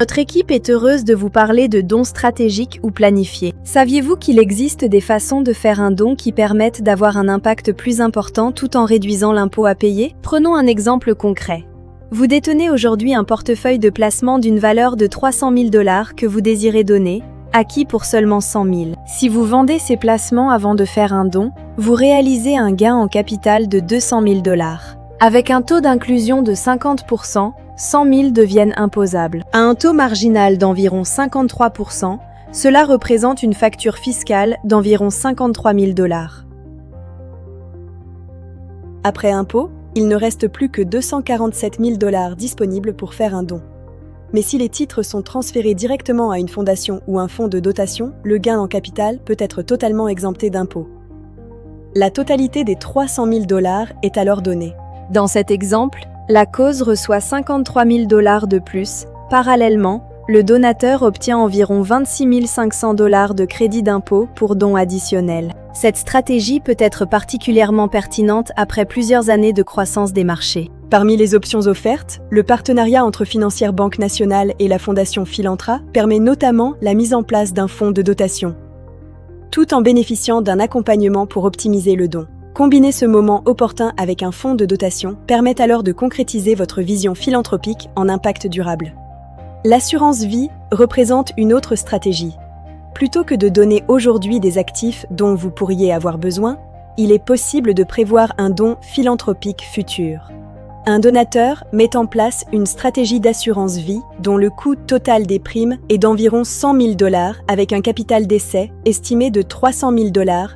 Notre équipe est heureuse de vous parler de dons stratégiques ou planifiés. Saviez-vous qu'il existe des façons de faire un don qui permettent d'avoir un impact plus important tout en réduisant l'impôt à payer? Prenons un exemple concret. Vous détenez aujourd'hui un portefeuille de placement d'une valeur de 300 000 $ que vous désirez donner, acquis pour seulement 100 000. Si vous vendez ces placements avant de faire un don, vous réalisez un gain en capital de 200 000 $. Avec un taux d'inclusion de 50%, 100 000 deviennent imposables. À un taux marginal d'environ 53%, cela représente une facture fiscale d'environ 53 000 $. Après impôt, il ne reste plus que 247 000 $ disponibles pour faire un don. Mais si les titres sont transférés directement à une fondation ou un fonds de dotation, le gain en capital peut être totalement exempté d'impôt. La totalité des 300 000 $ est alors donnée. Dans cet exemple, la cause reçoit 53 000 $ de plus. Parallèlement, le donateur obtient environ 26 500 $ de crédit d'impôt pour dons additionnels. Cette stratégie peut être particulièrement pertinente après plusieurs années de croissance des marchés. Parmi les options offertes, le partenariat entre Financière Banque Nationale et la Fondation Philantra permet notamment la mise en place d'un fonds de dotation, tout en bénéficiant d'un accompagnement pour optimiser le don. Combiner ce moment opportun avec un fonds de dotation permet alors de concrétiser votre vision philanthropique en impact durable. L'assurance vie représente une autre stratégie. Plutôt que de donner aujourd'hui des actifs dont vous pourriez avoir besoin, il est possible de prévoir un don philanthropique futur. Un donateur met en place une stratégie d'assurance vie dont le coût total des primes est d'environ 100 000 $ avec un capital d'essai estimé de 300 000 $.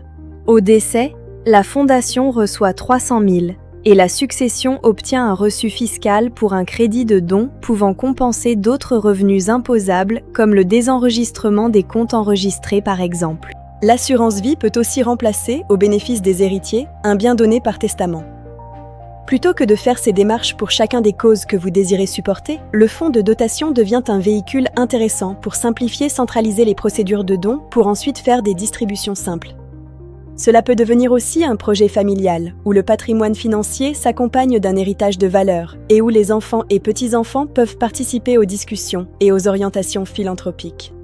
Au décès, la fondation reçoit 300 000 et la succession obtient un reçu fiscal pour un crédit de don pouvant compenser d'autres revenus imposables comme le désenregistrement des comptes enregistrés par exemple. L'assurance vie peut aussi remplacer, au bénéfice des héritiers, un bien donné par testament. Plutôt que de faire ces démarches pour chacun des causes que vous désirez supporter, le fonds de dotation devient un véhicule intéressant pour simplifier, centraliser les procédures de dons pour ensuite faire des distributions simples. Cela peut devenir aussi un projet familial, où le patrimoine financier s'accompagne d'un héritage de valeurs et où les enfants et petits-enfants peuvent participer aux discussions et aux orientations philanthropiques.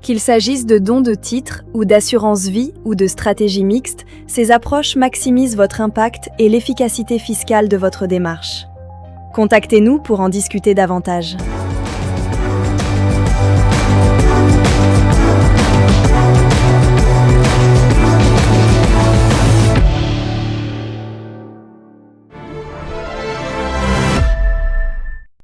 Qu'il s'agisse de dons de titres ou d'assurance vie ou de stratégies mixtes, ces approches maximisent votre impact et l'efficacité fiscale de votre démarche. Contactez-nous pour en discuter davantage.